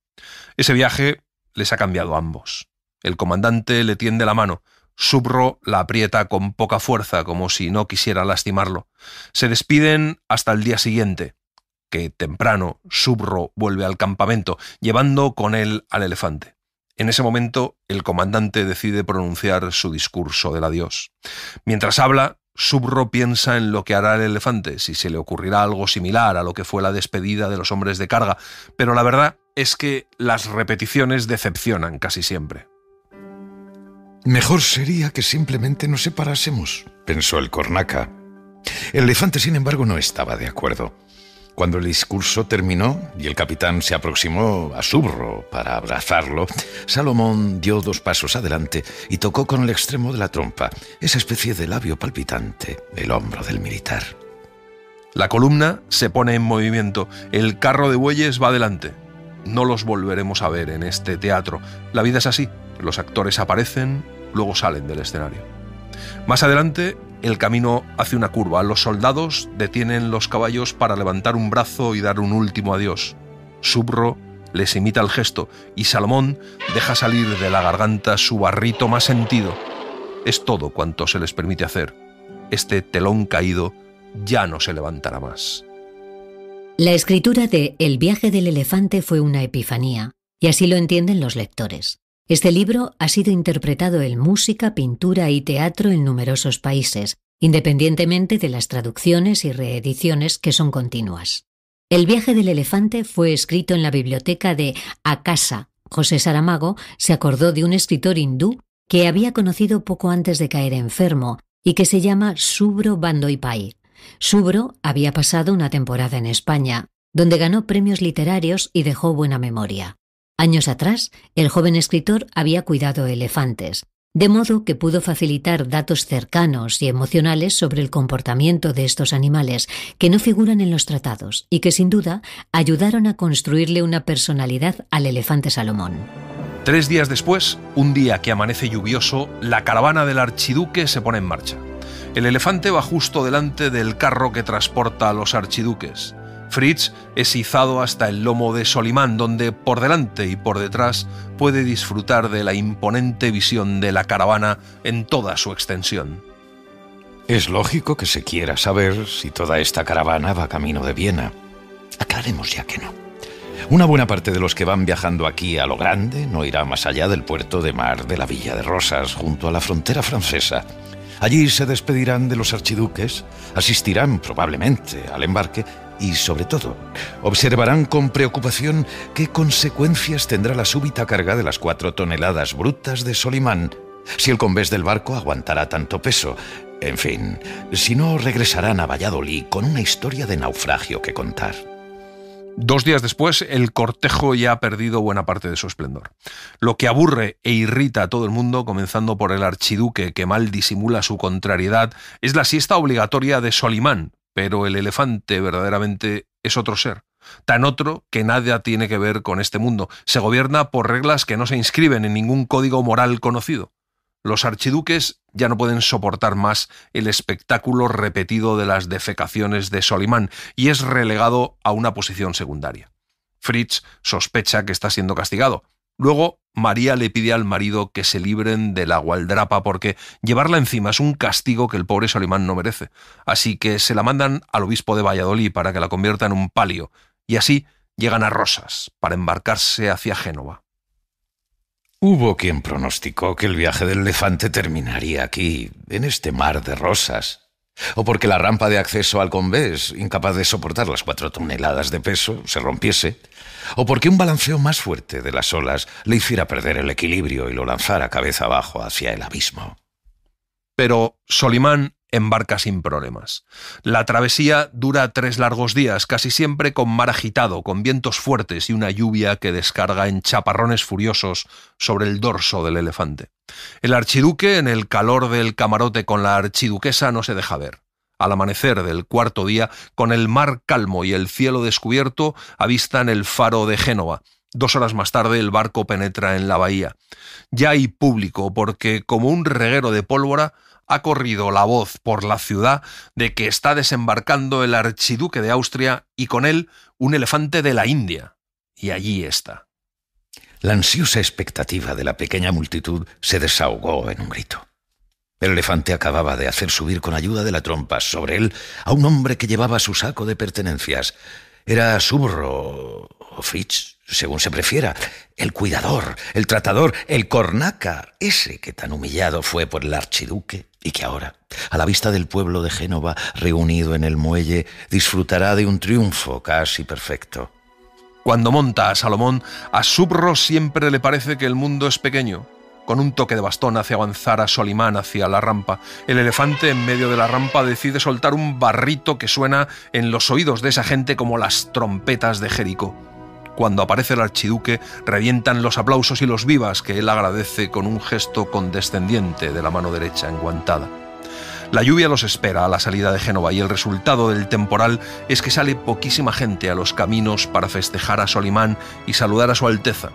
Ese viaje les ha cambiado a ambos. El comandante le tiende la mano. Subro la aprieta con poca fuerza, como si no quisiera lastimarlo. Se despiden hasta el día siguiente, que temprano Subro vuelve al campamento, llevando con él al elefante. En ese momento, el comandante decide pronunciar su discurso del adiós. Mientras habla, Subro piensa en lo que hará el elefante, si se le ocurrirá algo similar a lo que fue la despedida de los hombres de carga, pero la verdad es que las repeticiones decepcionan casi siempre. Mejor sería que simplemente nos separásemos, pensó el cornaca. El elefante, sin embargo, no estaba de acuerdo. Cuando el discurso terminó y el capitán se aproximó a Subro para abrazarlo, Salomón dio 2 pasos adelante y tocó con el extremo de la trompa, esa especie de labio palpitante, el hombro del militar. La columna se pone en movimiento, el carro de bueyes va adelante. No los volveremos a ver en este teatro. La vida es así, los actores aparecen, luego salen del escenario. Más adelante, el camino hace una curva. Los soldados detienen los caballos para levantar un brazo y dar un último adiós. Subro les imita el gesto y Salomón deja salir de la garganta su barrito más sentido. Es todo cuanto se les permite hacer. Este telón caído ya no se levantará más. La escritura de El viaje del elefante fue una epifanía, y así lo entienden los lectores. Este libro ha sido interpretado en música, pintura y teatro en numerosos países, independientemente de las traducciones y reediciones que son continuas. El viaje del elefante fue escrito en la biblioteca de Akasa. José Saramago se acordó de un escritor hindú que había conocido poco antes de caer enfermo y que se llama Subro Bandoipai. Subro había pasado una temporada en España, donde ganó premios literarios y dejó buena memoria. Años atrás, el joven escritor había cuidado elefantes, de modo que pudo facilitar datos cercanos y emocionales sobre el comportamiento de estos animales que no figuran en los tratados y que sin duda ayudaron a construirle una personalidad al elefante Salomón. 3 días después, un día que amanece lluvioso, la caravana del archiduque se pone en marcha. El elefante va justo delante del carro que transporta a los archiduques. Fritz es izado hasta el lomo de Solimán, donde por delante y por detrás puede disfrutar de la imponente visión de la caravana en toda su extensión. Es lógico que se quiera saber si toda esta caravana va camino de Viena. Aclaremos ya que no. Una buena parte de los que van viajando aquí a lo grande no irá más allá del puerto de mar de la Villa de Rosas, junto a la frontera francesa. Allí se despedirán de los archiduques, asistirán probablemente al embarque y, sobre todo, observarán con preocupación qué consecuencias tendrá la súbita carga de las 4 toneladas brutas de Solimán, si el convés del barco aguantará tanto peso. En fin, si no regresarán a Valladolid con una historia de naufragio que contar. 2 días después, el cortejo ya ha perdido buena parte de su esplendor. Lo que aburre e irrita a todo el mundo, comenzando por el archiduque que mal disimula su contrariedad, es la siesta obligatoria de Solimán, pero el elefante verdaderamente es otro ser, tan otro que nada tiene que ver con este mundo. Se gobierna por reglas que no se inscriben en ningún código moral conocido. Los archiduques ya no pueden soportar más el espectáculo repetido de las defecaciones de Solimán y es relegado a una posición secundaria. Fritz sospecha que está siendo castigado. Luego, María le pide al marido que se libren de la gualdrapa porque llevarla encima es un castigo que el pobre Solimán no merece. Así que se la mandan al obispo de Valladolid para que la convierta en un palio y así llegan a Rosas para embarcarse hacia Génova. Hubo quien pronosticó que el viaje del elefante terminaría aquí, en este mar de rosas. O porque la rampa de acceso al convés, incapaz de soportar las 4 toneladas de peso, se rompiese. O porque un balanceo más fuerte de las olas le hiciera perder el equilibrio y lo lanzara cabeza abajo hacia el abismo. Pero Solimán embarca sin problemas. La travesía dura 3 largos días, casi siempre con mar agitado, con vientos fuertes y una lluvia que descarga en chaparrones furiosos sobre el dorso del elefante. El archiduque, en el calor del camarote con la archiduquesa, no se deja ver. Al amanecer del 4.º día, con el mar calmo y el cielo descubierto, avistan el faro de Génova. 2 horas más tarde el barco penetra en la bahía. Ya hay público porque, como un reguero de pólvora, ha corrido la voz por la ciudad de que está desembarcando el archiduque de Austria y con él un elefante de la India. Y allí está. La ansiosa expectativa de la pequeña multitud se desahogó en un grito. El elefante acababa de hacer subir con ayuda de la trompa sobre él a un hombre que llevaba su saco de pertenencias. Era Subro o Fritz, según se prefiera, el cuidador, el tratador, el cornaca, ese que tan humillado fue por el archiduque y que ahora, a la vista del pueblo de Génova reunido en el muelle, disfrutará de un triunfo casi perfecto. Cuando monta a Salomón, a Subro siempre le parece que el mundo es pequeño. Con un toque de bastón hace avanzar a Solimán hacia la rampa. El elefante, en medio de la rampa, decide soltar un barrito que suena en los oídos de esa gente como las trompetas de Jericó. Cuando aparece el archiduque, revientan los aplausos y los vivas que él agradece con un gesto condescendiente de la mano derecha enguantada. La lluvia los espera a la salida de Génova y el resultado del temporal es que sale poquísima gente a los caminos para festejar a Solimán y saludar a su Alteza.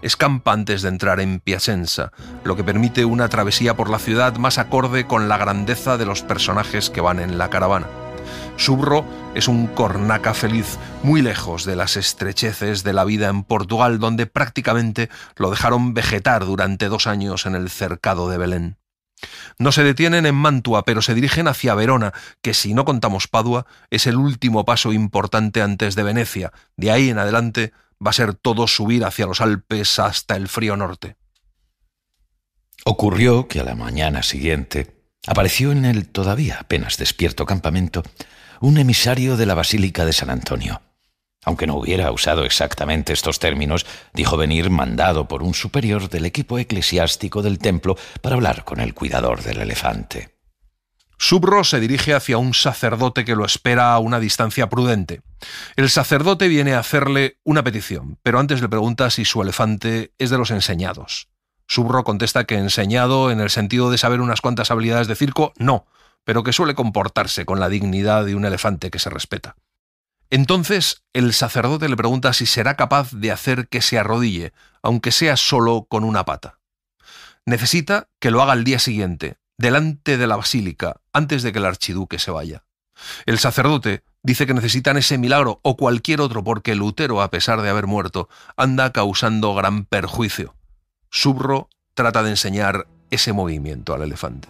Escampa antes de entrar en Piacenza, lo que permite una travesía por la ciudad más acorde con la grandeza de los personajes que van en la caravana. Subro es un cornaca feliz, muy lejos de las estrecheces de la vida en Portugal, donde prácticamente lo dejaron vegetar durante 2 años en el cercado de Belén. No se detienen en Mantua, pero se dirigen hacia Verona, que si no contamos Padua, es el último paso importante antes de Venecia. De ahí en adelante va a ser todo subir hacia los Alpes hasta el frío norte. Ocurrió que a la mañana siguiente apareció en el todavía apenas despierto campamento un emisario de la Basílica de San Antonio. Aunque no hubiera usado exactamente estos términos, dijo venir mandado por un superior del equipo eclesiástico del templo para hablar con el cuidador del elefante. Subro se dirige hacia un sacerdote que lo espera a una distancia prudente. El sacerdote viene a hacerle una petición, pero antes le pregunta si su elefante es de los enseñados. Subro contesta que enseñado en el sentido de saber unas cuantas habilidades de circo, no, pero que suele comportarse con la dignidad de un elefante que se respeta. Entonces el sacerdote le pregunta si será capaz de hacer que se arrodille, aunque sea solo con una pata. Necesita que lo haga al día siguiente, delante de la basílica, antes de que el archiduque se vaya. El sacerdote dice que necesitan ese milagro o cualquier otro porque Lutero, a pesar de haber muerto, anda causando gran perjuicio. Subro trata de enseñar ese movimiento al elefante.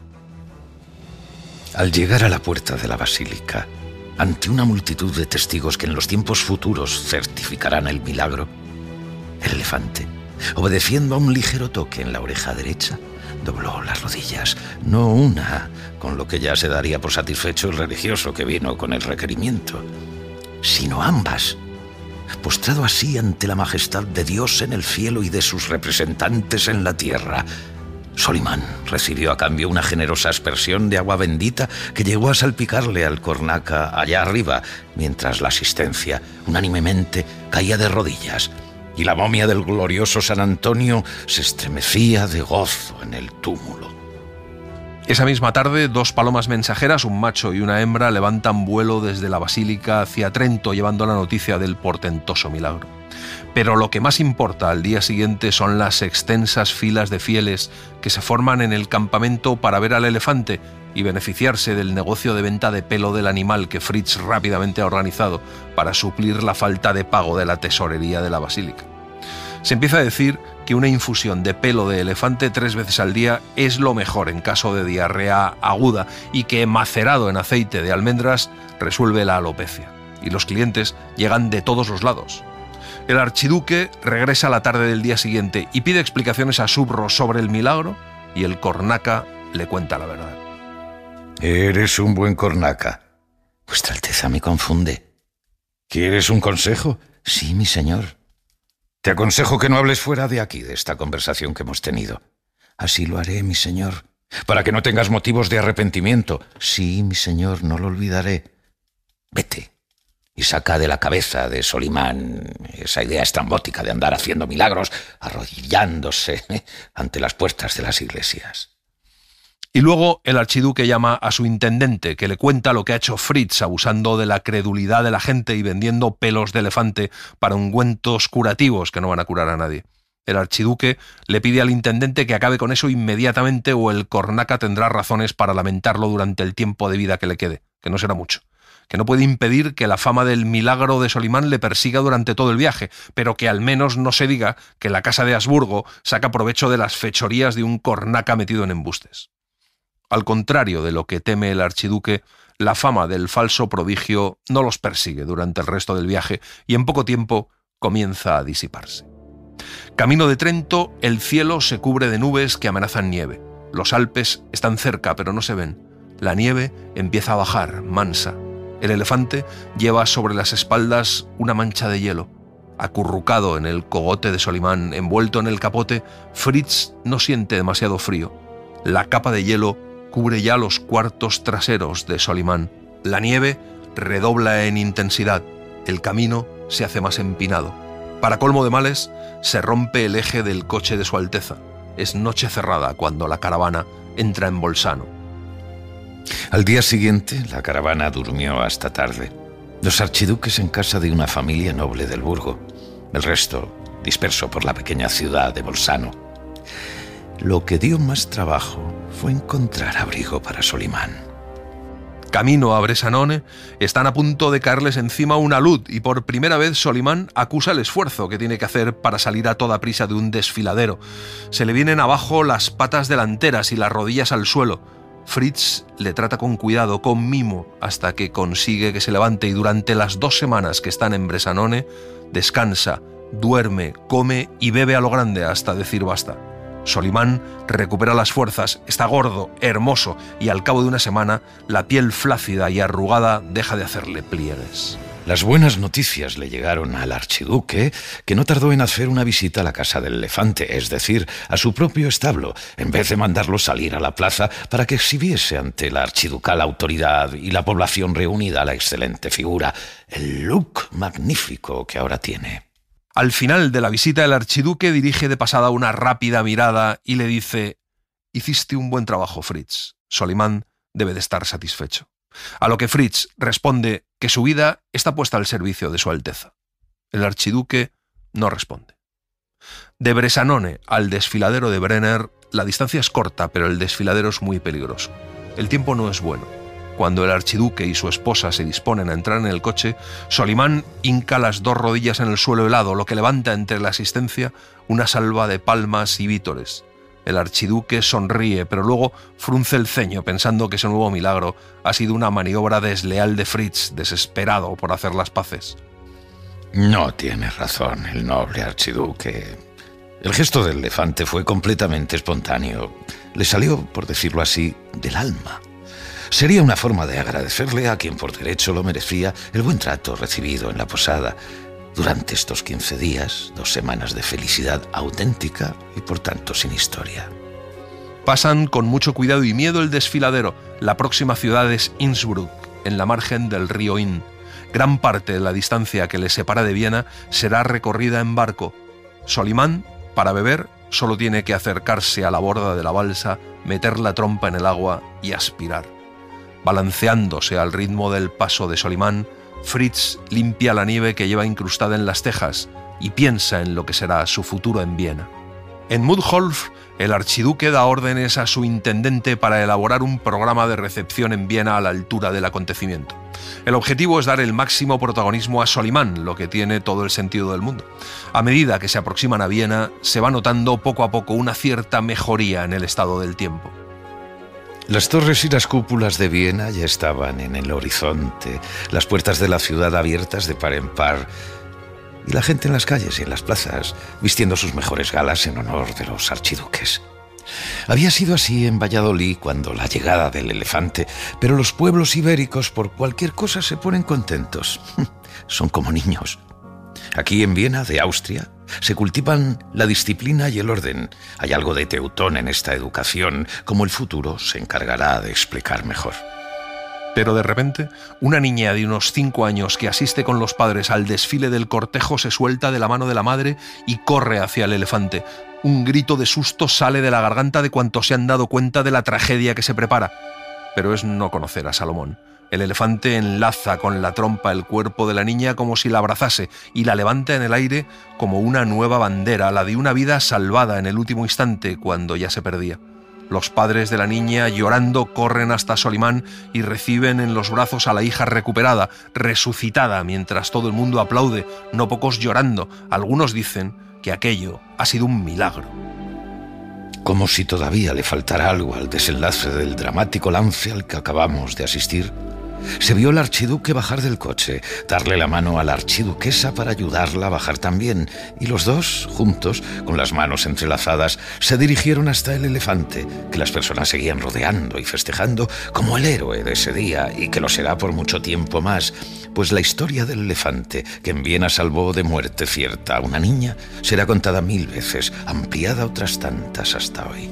Al llegar a la puerta de la basílica, ante una multitud de testigos que en los tiempos futuros certificarán el milagro, el elefante, obedeciendo a un ligero toque en la oreja derecha, dobló las rodillas, no una, con lo que ya se daría por satisfecho el religioso que vino con el requerimiento, sino ambas, postrado así ante la majestad de Dios en el cielo y de sus representantes en la tierra. Solimán recibió a cambio una generosa aspersión de agua bendita que llegó a salpicarle al cornaca allá arriba, mientras la asistencia, unánimemente, caía de rodillas, y la momia del glorioso San Antonio se estremecía de gozo en el túmulo. Esa misma tarde, 2 palomas mensajeras, un macho y una hembra, levantan vuelo desde la basílica hacia Trento, llevando la noticia del portentoso milagro. Pero lo que más importa al día siguiente son las extensas filas de fieles que se forman en el campamento para ver al elefante y beneficiarse del negocio de venta de pelo del animal que Fritz rápidamente ha organizado para suplir la falta de pago de la tesorería de la basílica. Se empieza a decir que una infusión de pelo de elefante 3 veces al día es lo mejor en caso de diarrea aguda y que macerado en aceite de almendras resuelve la alopecia. Y los clientes llegan de todos los lados. El archiduque regresa la tarde del día siguiente y pide explicaciones a Subro sobre el milagro y el cornaca le cuenta la verdad. Eres un buen cornaca. Vuestra Alteza me confunde. ¿Quieres un consejo? Sí, mi señor. Te aconsejo que no hables fuera de aquí de esta conversación que hemos tenido. Así lo haré, mi señor. Para que no tengas motivos de arrepentimiento. Sí, mi señor, no lo olvidaré. Vete y saca de la cabeza de Solimán esa idea estrambótica de andar haciendo milagros, arrodillándose ante las puertas de las iglesias. Y luego el archiduque llama a su intendente, que le cuenta lo que ha hecho Fritz abusando de la credulidad de la gente y vendiendo pelos de elefante para ungüentos curativos que no van a curar a nadie. El archiduque le pide al intendente que acabe con eso inmediatamente o el cornaca tendrá razones para lamentarlo durante el tiempo de vida que le quede, que no será mucho. Que no puede impedir que la fama del milagro de Solimán le persiga durante todo el viaje, pero que al menos no se diga que la casa de Habsburgo saca provecho de las fechorías de un cornaca metido en embustes. Al contrario de lo que teme el archiduque, la fama del falso prodigio no los persigue durante el resto del viaje y en poco tiempo comienza a disiparse. Camino de Trento, el cielo se cubre de nubes que amenazan nieve. Los Alpes están cerca, pero no se ven. La nieve empieza a bajar, mansa. El elefante lleva sobre las espaldas una mancha de hielo. Acurrucado en el cogote de Solimán, envuelto en el capote, Fritz no siente demasiado frío. La capa de hielo cubre ya los cuartos traseros de Solimán. La nieve redobla en intensidad. El camino se hace más empinado. Para colmo de males, se rompe el eje del coche de Su Alteza. Es noche cerrada cuando la caravana entra en Bolzano. Al día siguiente, la caravana durmió hasta tarde. Los archiduques en casa de una familia noble del Burgo. El resto disperso por la pequeña ciudad de Bolzano. Lo que dio más trabajo fue encontrar abrigo para Solimán. Camino a Bressanone, están a punto de caerles encima una lud y por primera vez Solimán acusa el esfuerzo que tiene que hacer para salir a toda prisa de un desfiladero. Se le vienen abajo las patas delanteras y las rodillas al suelo. Fritz le trata con cuidado, con mimo, hasta que consigue que se levante y durante las 2 semanas que están en Bressanone, descansa, duerme, come y bebe a lo grande hasta decir basta. Solimán recupera las fuerzas, está gordo, hermoso y al cabo de una semana la piel flácida y arrugada deja de hacerle pliegues. Las buenas noticias le llegaron al archiduque, que no tardó en hacer una visita a la casa del elefante, es decir, a su propio establo, en vez de mandarlo salir a la plaza para que exhibiese ante la archiducal autoridad y la población reunida la excelente figura, el look magnífico que ahora tiene. Al final de la visita, el archiduque dirige de pasada una rápida mirada y le dice: «Hiciste un buen trabajo, Fritz. Solimán debe de estar satisfecho». A lo que Fritz responde que su vida está puesta al servicio de Su Alteza. El archiduque no responde. De Bressanone al desfiladero de Brenner, la distancia es corta, pero el desfiladero es muy peligroso. El tiempo no es bueno. Cuando el archiduque y su esposa se disponen a entrar en el coche, Solimán hinca las 2 rodillas en el suelo helado, lo que levanta entre la asistencia una salva de palmas y vítores. El archiduque sonríe, pero luego frunce el ceño pensando que ese nuevo milagro ha sido una maniobra desleal de Fritz, desesperado por hacer las paces. No tiene razón el noble archiduque. El gesto del elefante fue completamente espontáneo. Le salió, por decirlo así, del alma. Sería una forma de agradecerle a quien por derecho lo merecía el buen trato recibido en la posada. Durante estos 15 días, 2 semanas de felicidad auténtica y por tanto sin historia. Pasan con mucho cuidado y miedo el desfiladero. La próxima ciudad es Innsbruck, en la margen del río Inn. Gran parte de la distancia que les separa de Viena será recorrida en barco. Solimán, para beber, solo tiene que acercarse a la borda de la balsa, meter la trompa en el agua y aspirar. Balanceándose al ritmo del paso de Solimán, Fritz limpia la nieve que lleva incrustada en las tejas y piensa en lo que será su futuro en Viena. En Mudholf, el archiduque da órdenes a su intendente para elaborar un programa de recepción en Viena a la altura del acontecimiento. El objetivo es dar el máximo protagonismo a Solimán, lo que tiene todo el sentido del mundo. A medida que se aproximan a Viena, se va notando poco a poco una cierta mejoría en el estado del tiempo. Las torres y las cúpulas de Viena ya estaban en el horizonte, las puertas de la ciudad abiertas de par en par, y la gente en las calles y en las plazas, vistiendo sus mejores galas en honor de los archiduques. Había sido así en Valladolid cuando la llegada del elefante, pero los pueblos ibéricos por cualquier cosa se ponen contentos. Son como niños. Aquí en Viena, de Austria, se cultivan la disciplina y el orden. Hay algo de teutón en esta educación, como el futuro se encargará de explicar mejor. Pero de repente, una niña de unos 5 años que asiste con los padres al desfile del cortejo se suelta de la mano de la madre y corre hacia el elefante. Un grito de susto sale de la garganta de cuantos se han dado cuenta de la tragedia que se prepara. Pero es no conocer a Salomón. El elefante enlaza con la trompa el cuerpo de la niña como si la abrazase y la levanta en el aire como una nueva bandera, la de una vida salvada en el último instante cuando ya se perdía. Los padres de la niña, llorando, corren hasta Solimán y reciben en los brazos a la hija recuperada, resucitada, mientras todo el mundo aplaude, no pocos llorando. Algunos dicen que aquello ha sido un milagro. Como si todavía le faltara algo al desenlace del dramático lance al que acabamos de asistir, se vio al archiduque bajar del coche, darle la mano a la archiduquesa para ayudarla a bajar también, y los dos, juntos, con las manos entrelazadas, se dirigieron hasta el elefante, que las personas seguían rodeando y festejando como el héroe de ese día, y que lo será por mucho tiempo más, Pues la historia del elefante que en Viena salvó de muerte cierta a una niña será contada 1000 veces, ampliada otras tantas hasta hoy.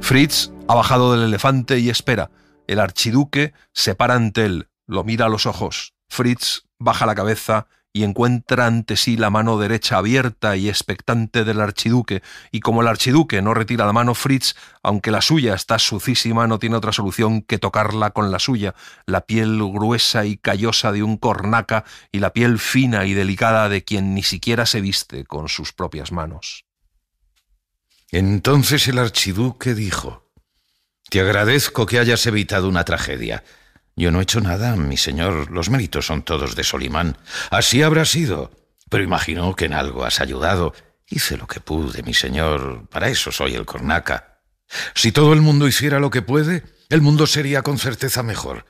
Fritz ha bajado del elefante y espera. El archiduque se para ante él, lo mira a los ojos. Fritz baja la cabeza y encuentra ante sí la mano derecha abierta y expectante del archiduque, y como el archiduque no retira la mano, Fritz, aunque la suya está sucísima, no tiene otra solución que tocarla con la suya, la piel gruesa y callosa de un cornaca y la piel fina y delicada de quien ni siquiera se viste con sus propias manos. Entonces el archiduque dijo: «Te agradezco que hayas evitado una tragedia. Yo no he hecho nada, mi señor. Los méritos son todos de Solimán. Así habrá sido. Pero imagino que en algo has ayudado. Hice lo que pude, mi señor. Para eso soy el cornaca. Si todo el mundo hiciera lo que puede, el mundo sería con certeza mejor.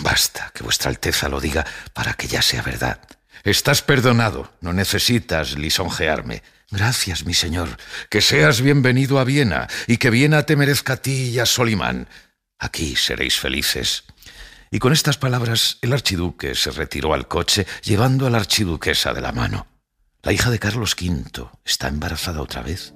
Basta que vuestra alteza lo diga para que ya sea verdad. Estás perdonado. No necesitas lisonjearme. Gracias, mi señor. Que seas bienvenido a Viena y que Viena te merezca a ti y a Solimán. Aquí seréis felices». Y con estas palabras el archiduque se retiró al coche llevando a la archiduquesa de la mano. La hija de Carlos V está embarazada otra vez.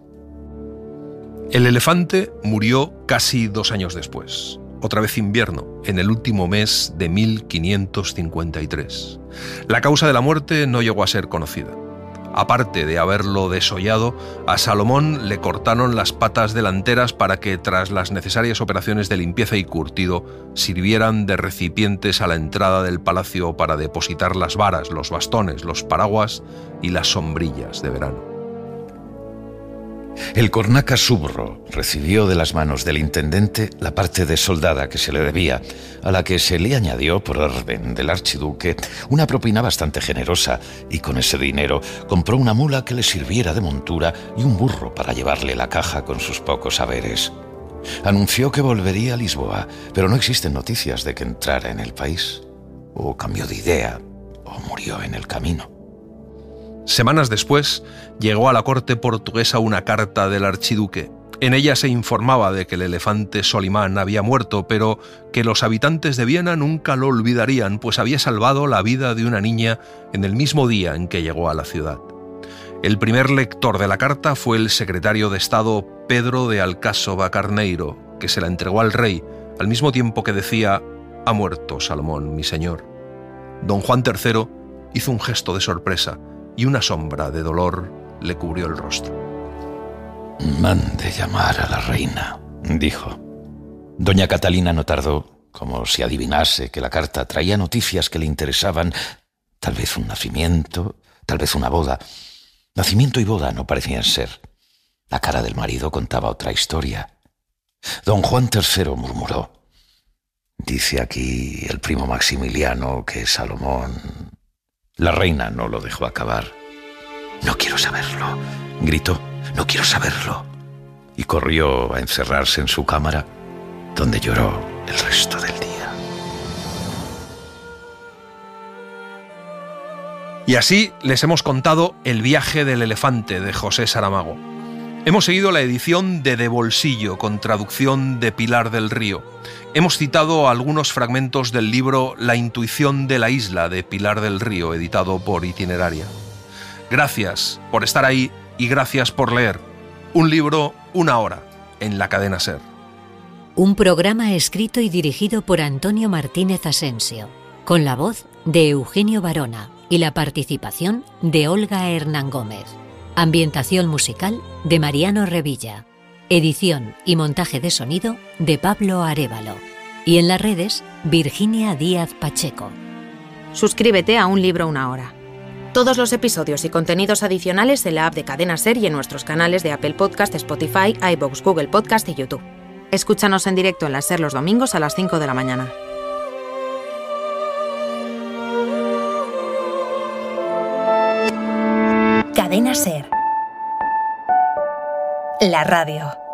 El elefante murió casi 2 años después. Otra vez invierno, en el último mes de 1553. La causa de la muerte no llegó a ser conocida. Aparte de haberlo desollado, a Salomón le cortaron las patas delanteras para que, tras las necesarias operaciones de limpieza y curtido, sirvieran de recipientes a la entrada del palacio para depositar las varas, los bastones, los paraguas y las sombrillas de verano. El cornaca Subro recibió de las manos del intendente la parte de soldada que se le debía, a la que se le añadió, por orden del archiduque, una propina bastante generosa, y con ese dinero compró una mula que le sirviera de montura y un burro para llevarle la caja con sus pocos haberes. Anunció que volvería a Lisboa, pero no existen noticias de que entrara en el país. O cambió de idea, o murió en el camino. Semanas después, llegó a la corte portuguesa una carta del archiduque. En ella se informaba de que el elefante Solimán había muerto, pero que los habitantes de Viena nunca lo olvidarían, pues había salvado la vida de una niña en el mismo día en que llegó a la ciudad. El primer lector de la carta fue el secretario de Estado Pedro de Alcásoba Carneiro, que se la entregó al rey, al mismo tiempo que decía: «Ha muerto Salomón, mi señor». Don Juan III hizo un gesto de sorpresa, y una sombra de dolor le cubrió el rostro. «Mande llamar a la reina», dijo. Doña Catalina no tardó, como si adivinase que la carta traía noticias que le interesaban, tal vez un nacimiento, tal vez una boda. Nacimiento y boda no parecían ser. La cara del marido contaba otra historia. Don Juan III murmuró: «Dice aquí el primo Maximiliano que Salomón...». La reina no lo dejó acabar. «No quiero saberlo», gritó. «No quiero saberlo». Y corrió a encerrarse en su cámara, donde lloró el resto del día. Y así les hemos contado El viaje del elefante de José Saramago. Hemos seguido la edición de Bolsillo, con traducción de Pilar del Río. Hemos citado algunos fragmentos del libro La intuición de la isla, de Pilar del Río, editado por Itineraria. Gracias por estar ahí y gracias por leer. Un libro, una hora, en la cadena SER. Un programa escrito y dirigido por Antonio Martínez Asensio, con la voz de Eugenio Barona y la participación de Olga Hernán Gómez. Ambientación musical de Mariano Revilla. Edición y montaje de sonido de Pablo Arévalo. Y en las redes, Virginia Díaz Pacheco. Suscríbete a Un libro, una hora. Todos los episodios y contenidos adicionales en la app de Cadena SER y en nuestros canales de Apple Podcast, Spotify, iVoox, Google Podcast y YouTube. Escúchanos en directo en la SER los domingos a las 5 de la mañana. Cadena SER. La radio.